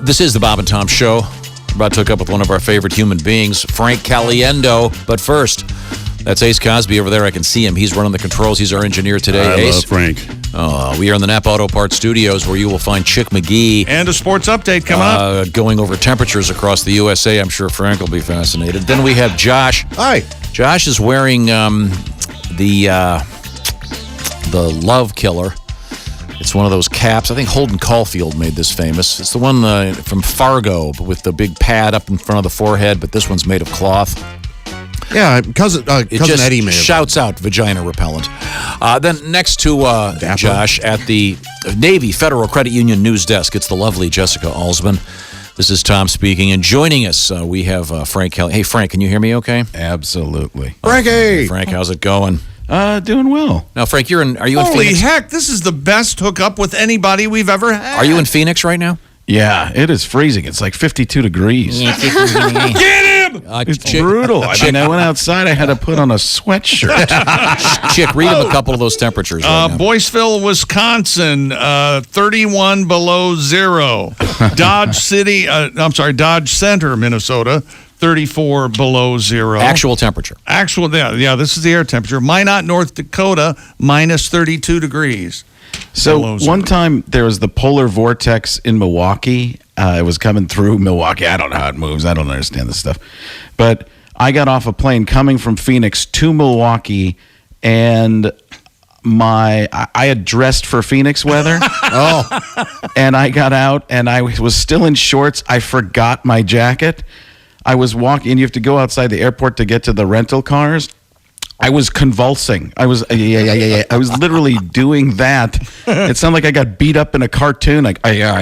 This is the Bob and Tom Show. We're about to hook up with one of our favorite human beings, Frank Caliendo. But first, that's Ace Cosby over there. I can see him. He's running the controls. He's our engineer today. I Ace. love Frank. We are in the Napa Auto Parts Studios, where you will find Chick McGee. And a sports update coming up. Going over temperatures across the USA. I'm sure Frank will be fascinated. Then we have Josh. Hi. Josh is wearing the Love Killer. It's one of those caps. I think Holden Caulfield made this famous. It's the one from Fargo with the big pad up in front of the forehead, but this one's made of cloth. Yeah, cousin Eddie may have. Shouts out vagina repellent. Then next to Josh at the Navy Federal Credit Union news desk, it's the lovely Jessica Alsman. This is Tom speaking, and joining us, we have Frank Kelly. Hey, Frank, can you hear me okay? Absolutely. Frankie! Hey, Frank, how's it going? Doing well. Now, Frank, are you in Holy Phoenix? heck, this is the best hookup with anybody we've ever had. Are you in Phoenix right now? Yeah, it is freezing. It's like 52 degrees. Get him! It's brutal. I mean, I went outside. I had to put on a sweatshirt. Chick, read him a couple of those temperatures right now. Boyceville, Wisconsin, 31 below zero. Dodge Center, Minnesota, 34 below zero. Actual temperature. Yeah, this is the air temperature. Minot, North Dakota, minus 32 degrees. So one time there was the polar vortex in Milwaukee. It was coming through Milwaukee. I don't know how it moves. I don't understand this stuff. But I got off a plane coming from Phoenix to Milwaukee, and I had dressed for Phoenix weather. And I got out, and I was still in shorts. I forgot my jacket. I was walking, and you have to go outside the airport to get to the rental cars. I was convulsing. I was literally doing that. It sounded like I got beat up in a cartoon. Like, There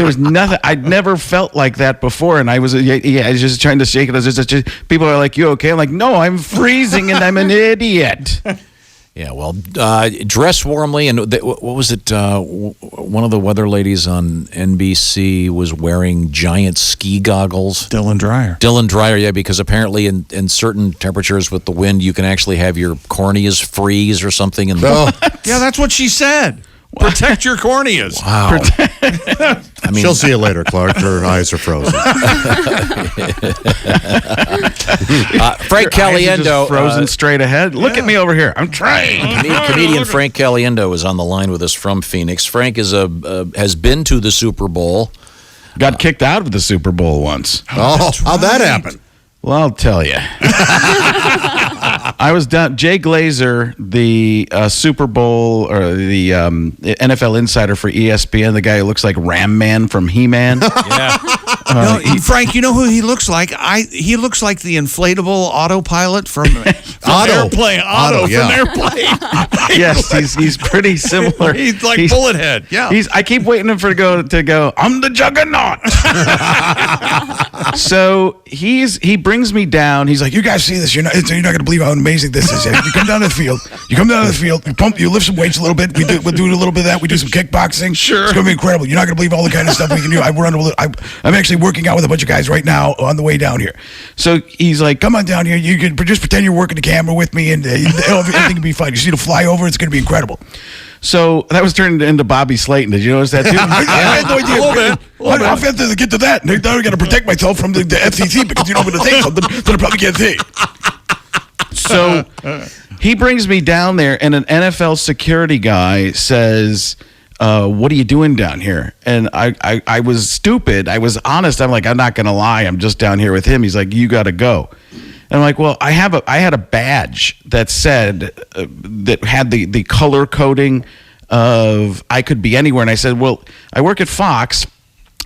was nothing. I'd never felt like that before, and I was just trying to shake it. I was just people are like, "You okay?" I'm like, "No, I'm freezing, and I'm an idiot." Yeah, well, dress warmly, and what was it? One of the weather ladies on NBC was wearing giant ski goggles. Dylan Dreyer, yeah, because apparently in certain temperatures with the wind, you can actually have your corneas freeze or something. Yeah, that's what she said. Protect your corneas. Wow. I mean, she'll see you later, Clark. Her eyes are frozen. Frank Caliendo. Frozen straight ahead. Look at me over here. I'm trying. Comedian Frank Caliendo is on the line with us from Phoenix. Frank has been to the Super Bowl. Got kicked out of the Super Bowl once. How'd that happen? Well, I'll tell you. I was down. Jay Glazer, the Super Bowl or the NFL insider for ESPN, the guy who looks like Ram Man from He-Man. Yeah. Frank, you know who he looks like? He looks like the inflatable autopilot from Airplane. Otto from Airplane. Yes, he's pretty similar. He's like Bullethead. Yeah. I keep waiting for him to go. I'm the Juggernaut. So he brings me down. He's like, "You guys see this? You're not going to believe how amazing this is. You come down to the field. You lift some weights a little bit. We'll do a little bit of that. We do some kickboxing. Sure, it's going to be incredible. You're not going to believe all the kind of stuff we can do. I'm actually working out with a bunch of guys right now on the way down here. So he's like, come on down here. You can just pretend you're working the camera with me, and everything will be fine. You see the flyover? It's going to be incredible." So that was turned into Bobby Slayton. Did you notice that too? I had no idea. How fast did I get to that? Now I got to protect myself from the FCC because I'm going to say something that I probably can't say. So he brings me down there, and an NFL security guy says, "What are you doing down here?" And I was stupid. I was honest. I'm like, "I'm not going to lie. I'm just down here with him." He's like, "You got to go." And I'm like, "Well, I had a badge that said that had the color coding of I could be anywhere." And I said, "Well, I work at Fox.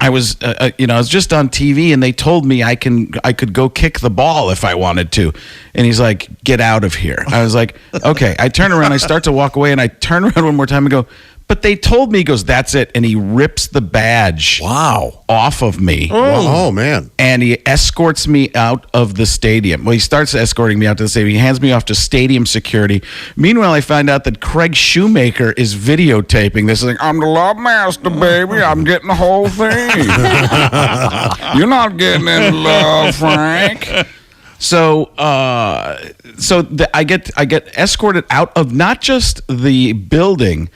I was I was just on TV, and they told me I could go kick the ball if I wanted to." And he's like, "Get out of here." I was like, "Okay." I turn around, I start to walk away, and I turn around one more time and go, "But they told me," he goes, "That's it." And he rips the badge off of me. Oh, man. And he escorts me out of the stadium. Well, he starts escorting me out to the stadium. He hands me off to stadium security. Meanwhile, I find out that Craig Shoemaker is videotaping this. He's like, "I'm the love master, baby. I'm getting the whole thing." "You're not getting in love, Frank." So, I get escorted out of not just the building.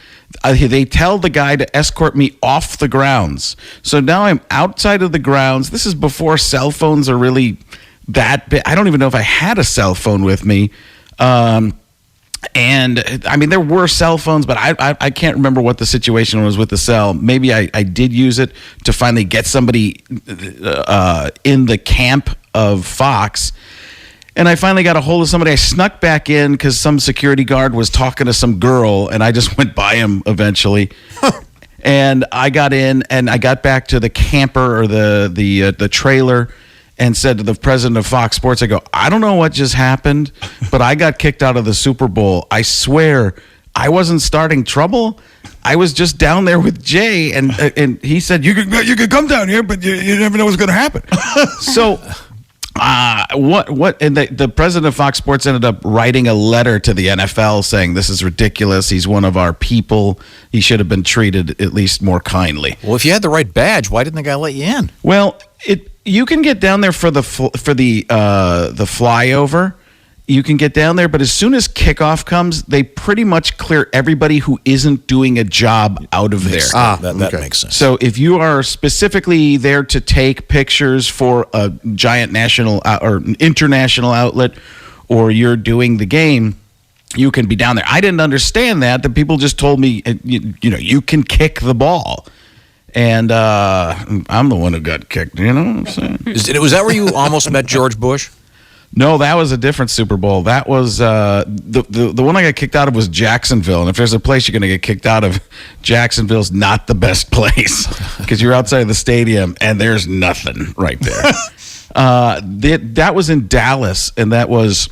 they tell the guy to escort me off the grounds. So now I'm outside of the grounds. This is before cell phones are really that big. I don't even know if I had a cell phone with me. And I mean, there were cell phones, but I can't remember what the situation was with the cell. Maybe I did use it to finally get somebody in the camp of Fox. And I finally got a hold of somebody. I snuck back in because some security guard was talking to some girl, and I just went by him eventually. And I got in, and I got back to the camper or the trailer, and said to the president of Fox Sports, I go, I don't know what just happened, but I got kicked out of the Super Bowl. I swear I wasn't starting trouble. I was just down there with Jay, and he said, you could come down here, but you never know what's going to happen. So what? And the president of Fox Sports ended up writing a letter to the NFL saying this is ridiculous. He's one of our people. He should have been treated at least more kindly. Well, if you had the right badge, why didn't the guy let you in? Well, you can get down there for the flyover. You can get down there, but as soon as kickoff comes, they pretty much clear everybody who isn't doing a job out of there. That makes sense. So if you are specifically there to take pictures for a giant national or international outlet, or you're doing the game, you can be down there. I didn't understand that. The people just told me, you can kick the ball. And I'm the one who got kicked, you know what I'm saying? Was that where you almost met George Bush? No, that was a different Super Bowl. That was the one I got kicked out of was Jacksonville. And if there's a place you're going to get kicked out of, Jacksonville's not the best place because you're outside of the stadium and there's nothing right there. That was in Dallas, and that was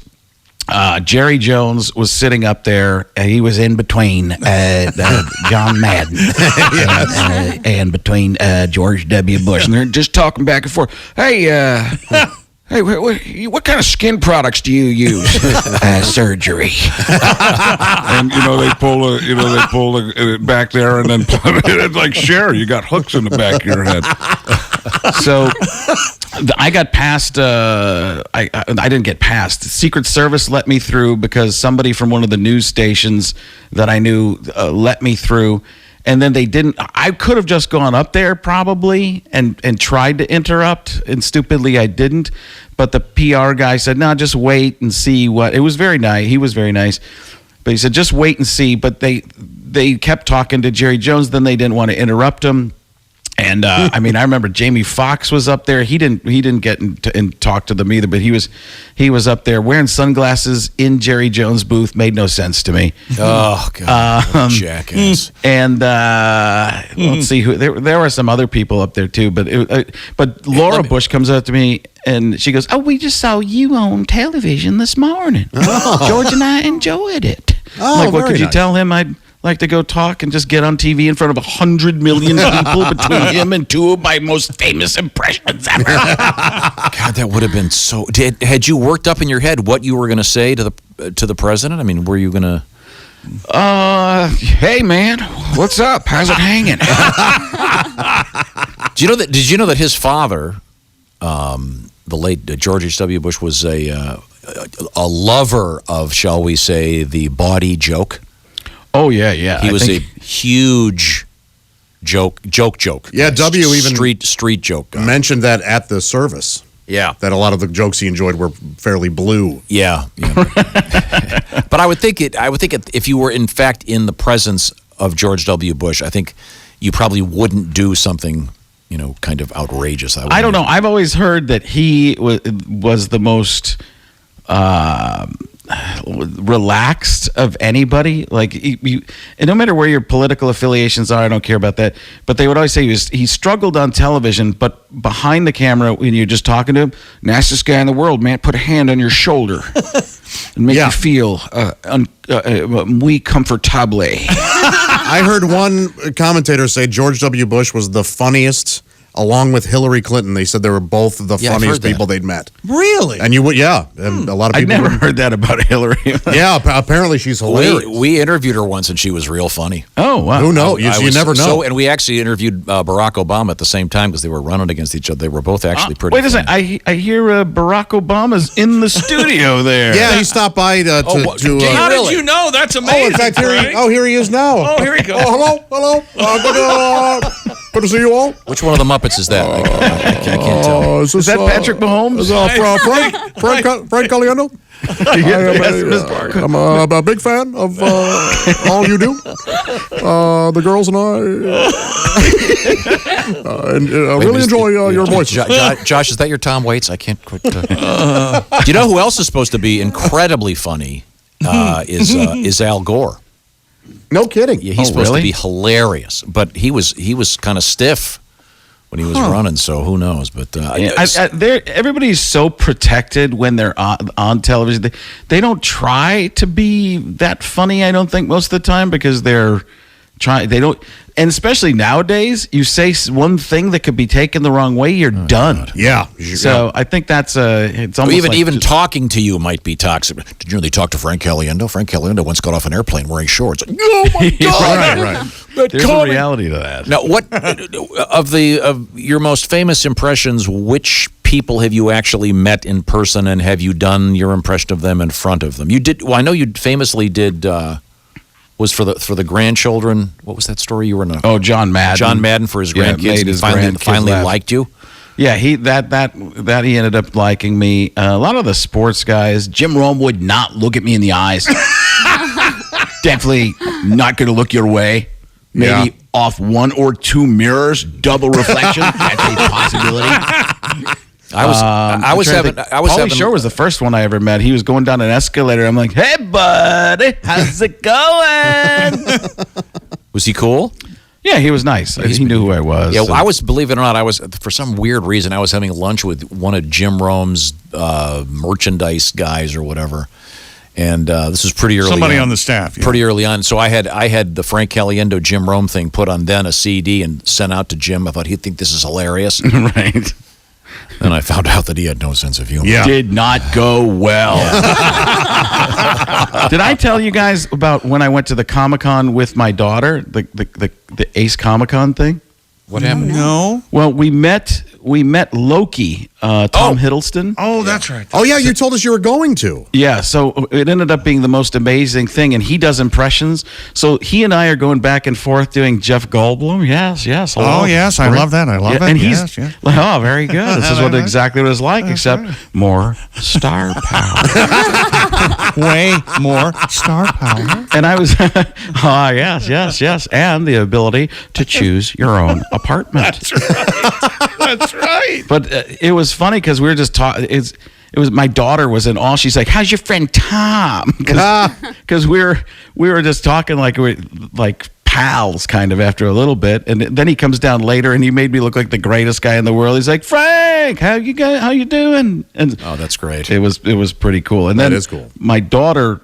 Jerry Jones was sitting up there, and he was in between John Madden and between George W. Bush, and they're just talking back and forth. Hey, what kind of skin products do you use? Surgery. And they pull it back there, and then it's like, sure, you got hooks in the back of your head. So I got past. I didn't get past. The Secret Service let me through because somebody from one of the news stations that I knew let me through. And then they didn't. I could have just gone up there probably and tried to interrupt, and stupidly I didn't. But the PR guy said, "No, just wait and see what." It was very nice. He was very nice, but he said, "Just wait and see." But they kept talking to Jerry Jones. Then they didn't want to interrupt him. And I remember Jamie Foxx was up there. He didn't get and talk to them either. But he was up there wearing sunglasses in Jerry Jones' booth. Made no sense to me. Oh God, jackass! And let's see who there were some other people up there too. But Laura Bush comes up to me and she goes, "Oh, we just saw you on television this morning. George and I enjoyed it." Oh, what could you tell him? I'd like to go talk and just get on TV in front of 100 million people between him and two of my most famous impressions ever. God, that would have been so. Had you worked up in your head what you were going to say to the president? I mean, were you going to? Hey man, what's up? How's it hanging? Did you know that his father, the late George H.W. Bush, was a lover of, shall we say, the bawdy joke? Oh yeah. He was a huge joke. Yeah, W even street joke guy. Mentioned that at the service. Yeah, that a lot of the jokes he enjoyed were fairly blue. Yeah. But I would think if you were in fact in the presence of George W. Bush, I think you probably wouldn't do something, kind of outrageous. I don't know. I've always heard that he was the most relaxed of anybody. Like, and no matter where your political affiliations are, I don't care about that. But they would always say he struggled on television, but behind the camera, when you're just talking to him, nicest guy in the world, man, put a hand on your shoulder and make you feel muy comfortable. I heard one commentator say George W. Bush was the funniest along with Hillary Clinton. They said they were both the Yeah, I've heard funniest that. people they'd met. Really? And you would, yeah. And a lot of I people. never heard that about Hillary. Yeah, apparently she's hilarious. We interviewed her once, and she was real funny. Oh, wow. Who knows? You never know. And we actually interviewed Barack Obama at the same time because they were running against each other. They were both actually pretty Wait a funny. second. I hear Barack Obama's in the studio there. Yeah, he stopped by to. How did you know? That's amazing. Oh, in fact, Frank. here he is now. Oh, here he goes. Oh, hello. Good to see you all. Which one of the Muppets is that? I can't tell. Is that Patrick Mahomes? Is Frank Caliendo? I'm a big fan of all you do. The girls and I really enjoy your voice. Josh, is that your Tom Waits? I can't quit. Do you know who else is supposed to be incredibly funny? Is Al Gore. No kidding. Yeah, he's supposed to be hilarious, but he was kind of stiff when he was running. So who knows? But everybody's so protected when they're on television. They don't try to be that funny. I don't think most of the time because they're trying. They don't, and especially nowadays, you say one thing that could be taken the wrong way, you're done. God. Yeah. So I think that's it's almost even talking to you might be toxic. Did you know they talked to Frank Caliendo? Frank Caliendo once got off an airplane wearing shorts. Like, oh my God! Right. There's a reality to that. Now, what of your most famous impressions? Which people have you actually met in person, and have you done your impression of them in front of them? You did. Well, I know you famously did. Was for the grandchildren. What was that story you were in? John Madden. John Madden for his grandkids. Made his finally liked you. Yeah, he he ended up liking me. A lot of the sports guys, Jim Rome would not look at me in the eyes. Definitely not going to look your way. Maybe off one or two mirrors, double reflection. That's a possibility. I was having. Pauly Shore was the first one I ever met. He was going down an escalator. I'm like, "Hey, buddy, how's it going?" Was he cool? Yeah, he was nice. He knew who I was. Yeah, well, I was. Believe it or not, I was for some weird reason I was having lunch with one of Jim Rome's merchandise guys or whatever. And this was pretty early. Somebody on the staff. Yeah. Pretty early on. So I had the Frank Caliendo Jim Rome thing put on then a CD and sent out to Jim. I thought he'd think this is hilarious. Right. And I found out that he had no sense of humor. Yeah. Did not go well. Did I tell you guys about when I went to the Comic-Con with my daughter, the Ace Comic-Con thing? What happened? No. Well, we met Loki, Tom Hiddleston. Oh, that's right. Oh, yeah, you told us you were going to. Yeah, so it ended up being the most amazing thing, and he does impressions. So he and I are going back and forth doing Jeff Goldblum. Yes. Hello. Oh, yes, I love that. I love that. And yes, he's like, oh, very good. This is exactly what it's like, except more star power. Way more star power. And I was, yes, and the ability to choose your own apartment. That's right. That's right. But it was funny because we were just talking. It was my daughter was in awe. She's like, "How's your friend Tom?" Because we were just talking like we're like pals, kind of after a little bit. And then he comes down later, and he made me look like the greatest guy in the world. He's like, "Frank, how you doing?" And oh, that's great. It was pretty cool. And then that is cool. My daughter,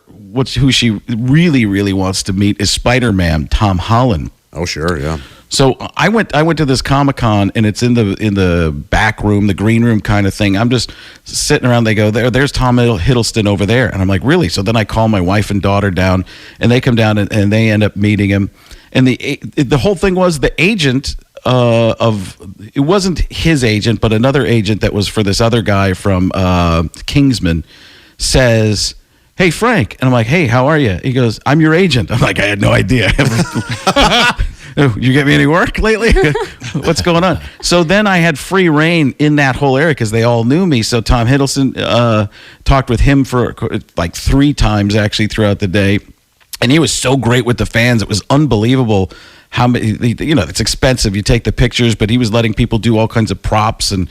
who she really, really wants to meet is Spider-Man, Tom Holland. Oh, sure, yeah. So I went to this Comic-Con, and it's in the back room, the green room kind of thing. I'm just sitting around. They go, there's Tom Hiddleston over there. And I'm like, really? So then I call my wife and daughter down, and they come down, and they end up meeting him. And the whole thing was the agent it wasn't his agent, but another agent that was for this other guy from Kingsman says, "Hey, Frank." And I'm like, "Hey, how are you?" He goes, "I'm your agent." I'm like, I had no idea. You get me any work lately? What's going on? So then I had free reign in that whole area because they all knew me. So Tom Hiddleston talked with him for like 3 times actually throughout the day. And he was so great with the fans. It was unbelievable how many, it's expensive. You take the pictures, but he was letting people do all kinds of props and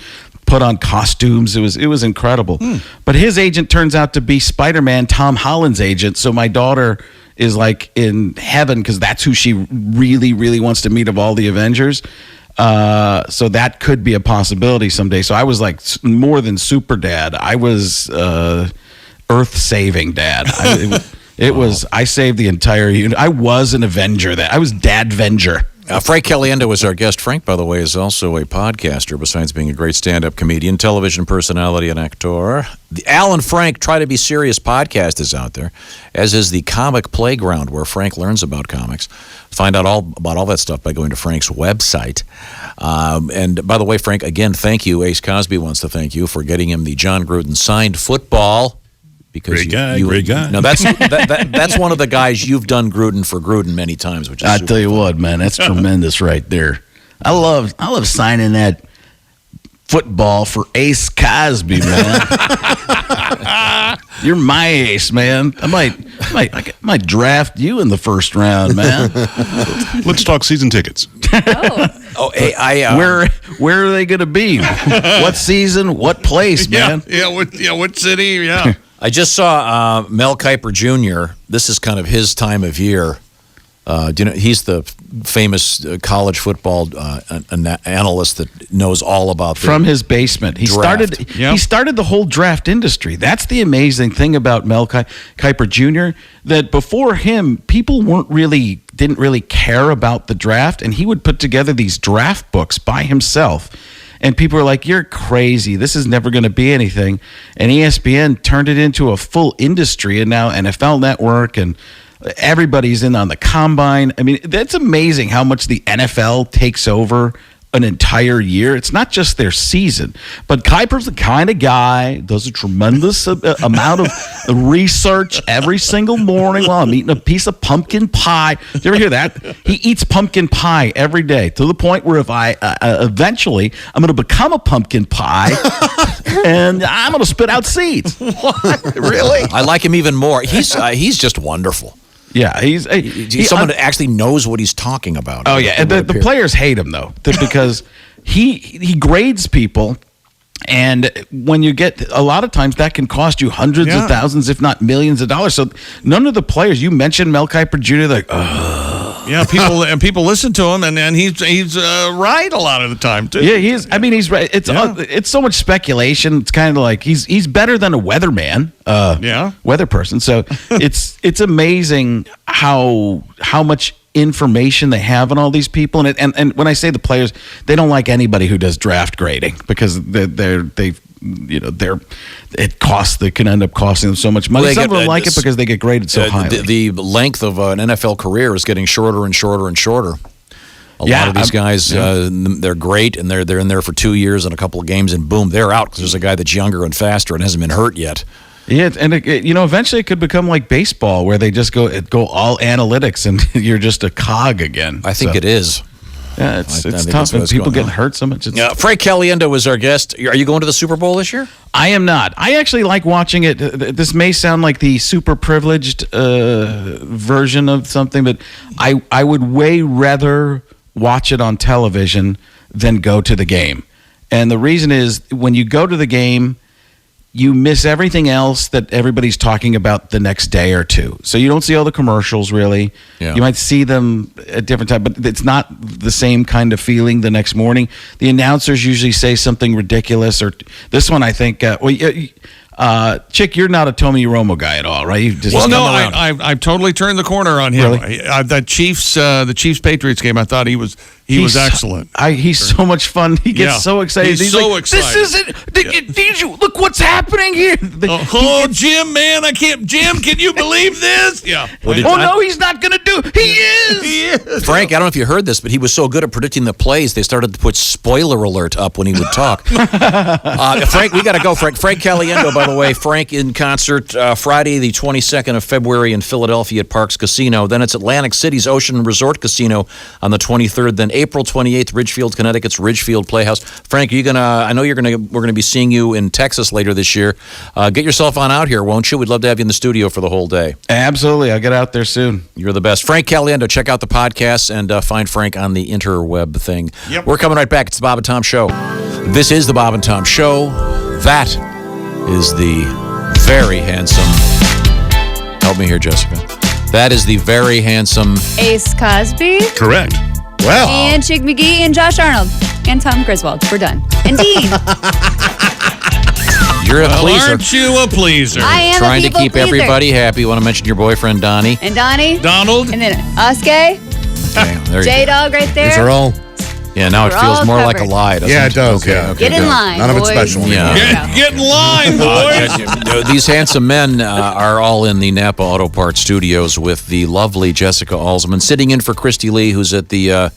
put on costumes. It was incredible. But his agent turns out to be Spider-Man, Tom Holland's agent. So my daughter is like in heaven because that's who she really, really wants to meet of all the Avengers. So that could be a possibility someday. So I was like more than super dad. I was earth-saving dad. It was I saved the entire unit. I was an Avenger. I was Dad-Venger. Frank Caliendo is our guest. Frank, by the way, is also a podcaster, besides being a great stand-up comedian, television personality, and actor. The Alan Frank Try to Be Serious podcast is out there, as is the Comic Playground, where Frank learns about comics. Find out all about all that stuff by going to Frank's website. And by the way, Frank, again, thank you. Ace Cosby wants to thank you for getting him the John Gruden signed football. Because great guy. No, that's one of the guys you've done Gruden for Gruden many times. Which is I tell you what, man, that's tremendous right there. I love signing that football for Ace Cosby, man. You're my ace, man. I might draft you in the first round, man. Let's talk season tickets. Hey, where are they going to be? What season? What place, man? What city? Yeah. I just saw Mel Kiper Jr. This is kind of his time of year. Do you know, he's the famous college football analyst that knows all about from his basement. He started the whole draft industry. That's the amazing thing about Mel Kiper Jr. That before him, people didn't really care about the draft, and he would put together these draft books by himself. And people are like, you're crazy. This is never going to be anything. And ESPN turned it into a full industry, and now NFL Network and everybody's in on the combine. I mean, that's amazing how much the NFL takes over an entire year. It's not just their season, but Kuiper's the kind of guy, does a tremendous amount of research every single morning while I'm eating a piece of pumpkin pie. Did you ever hear that? He eats pumpkin pie every day, to the point where if I eventually I'm going to become a pumpkin pie and I'm going to spit out seeds. What? Really? I like him even more. He's just wonderful. Yeah, he's someone that actually knows what he's talking about. Oh yeah, and the players hate him though, because he grades people, and when you get a lot of times that can cost you hundreds of thousands, if not millions of dollars. So none of the players, you mentioned Mel Kiper Jr., like, yeah, people listen to him, and he's right a lot of the time too. Yeah, he's right. It's so much speculation. It's kind of like he's better than a weatherman, weather person. So it's amazing how much information they have on all these people, and when I say the players, they don't like anybody who does draft grading, because they can end up costing them so much money. Some of them like it because they get graded so highly. The length of an NFL career is getting shorter and shorter and shorter. A lot of these guys, they're great, and they're in there for 2 years and a couple of games, and boom, they're out because there's a guy that's younger and faster and hasn't been hurt yet. Yeah, and eventually it could become like baseball, where they just go all analytics, and you're just a cog again. I think it is. Yeah, it's tough, and people get hurt so much. Frank Caliendo is our guest. Are you going to the Super Bowl this year? I am not. I actually like watching it. This may sound like the super privileged version of something, but I would way rather watch it on television than go to the game. And the reason is, when you go to the game, you miss everything else that everybody's talking about the next day or two. So you don't see all the commercials, really. Yeah. You might see them at different times, but it's not the same kind of feeling the next morning. The announcers usually say something ridiculous, or this one, I think, Chick, you're not a Tony Romo guy at all, right? I've totally turned the corner on him. Really? The Chiefs Patriots game, I thought he was excellent. He's so much fun. He gets so excited. He's so excited. This isn't. Did you look what's happening here? Jim, man, I can't. Jim, can you believe this? Yeah. No, he's not going to do. He is. Frank, I don't know if you heard this, but he was so good at predicting the plays, they started to put spoiler alert up when he would talk. Frank, we got to go. Frank Caliendo, by the way. Frank in concert Friday, the 22nd of February in Philadelphia at Parks Casino. Then it's Atlantic City's Ocean Resort Casino on the 23rd. Then April 28th, Ridgefield, Connecticut's Ridgefield Playhouse. Frank, we're going to be seeing you in Texas later this year. Get yourself on out here, won't you? We'd love to have you in the studio for the whole day. Absolutely. I'll get out there soon. You're the best. Frank Caliendo, check out the podcast and find Frank on the interweb thing. Yep. We're coming right back. It's the Bob and Tom Show. This is the Bob and Tom Show. That is the very handsome... Help me here, Jessica. That is the very handsome... Ace Cosby. Correct. Well. And Chick McGee and Josh Arnold. And Tom Griswold. We're done. And Dean. You're a pleaser. Aren't you a pleaser? I am Trying a to keep pleaser. everybody happy. You want to mention your boyfriend, Donnie? And Donnie. Donald. And then Oskay. Okay, there you go. J-Dog right there. These are all. Yeah, now it We're feels all more like a covered. lie, doesn't Yeah, it? it does. Okay, Yeah. okay, Get in good. line, None of it's boys. special anymore. Yeah. Get in line, boys. These handsome men are all in the Napa Auto Parts studios with the lovely Jessica Alsman, sitting in for Christy Lee, who's at the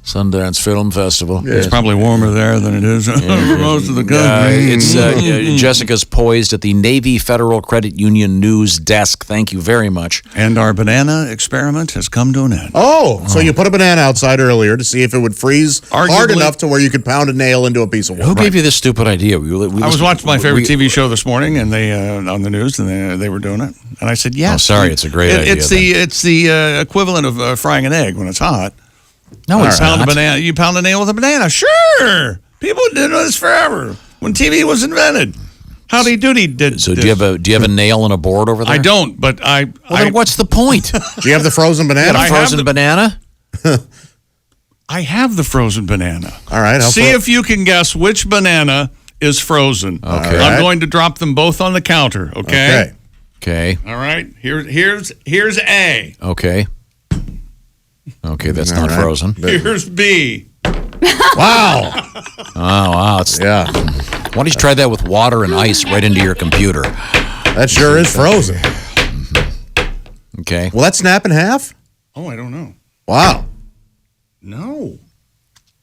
Sundance Film Festival. It's probably warmer there than it is for most of the country. Jessica's poised at the Navy Federal Credit Union news desk. Thank you very much. And our banana experiment has come to an end. Oh, so you put a banana outside earlier to see if it would freeze hard Arguably- enough to where you could pound a nail into a piece of wood. Who gave you this stupid idea? I was watching my favorite TV show this morning, and they on the news, and they were doing it, and I said, "Yes." Oh, sorry, it's a great idea. It's the equivalent of frying an egg when it's hot. No, it's Pound a not. banana. You pound a nail with a banana. Sure, people did this forever when TV was invented. Howdy Doody did. So this. do you have a nail and a board over there? I don't, but Well, then what's the point? Do you have the frozen banana? I have Frozen the- banana? I have the frozen banana. All right. See if you can guess which banana is frozen. Okay. I'm going to drop them both on the counter. Okay. Okay. All right. Here's A. Okay. Okay, that's All not right. frozen. Here's B. Wow. Oh, wow. Yeah. Why don't you try that with water and ice right into your computer? That sure is frozen. Okay. Will that snap in half? Oh, I don't know. Wow. No.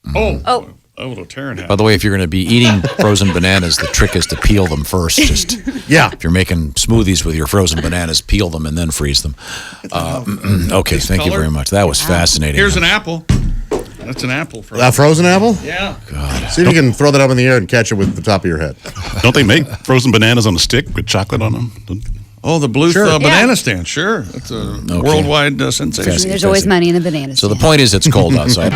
Mm-hmm. Oh, it'll tear in half. By the way, if you're going to be eating frozen bananas, the trick is to peel them first. Just Yeah. if you're making smoothies with your frozen bananas, peel them and then freeze them. Okay, thank you color? very much. That was fascinating. Here's an apple. That's an apple. A frozen apple? Yeah. See if you can throw that up in the air and catch it with the top of your head. Don't they make frozen bananas on a stick with chocolate on them? Oh, the Bluth Sure. banana Yeah. stand. Sure. That's a worldwide sensation. Fascinating. There's always money in the bananas. So the point is, it's cold outside.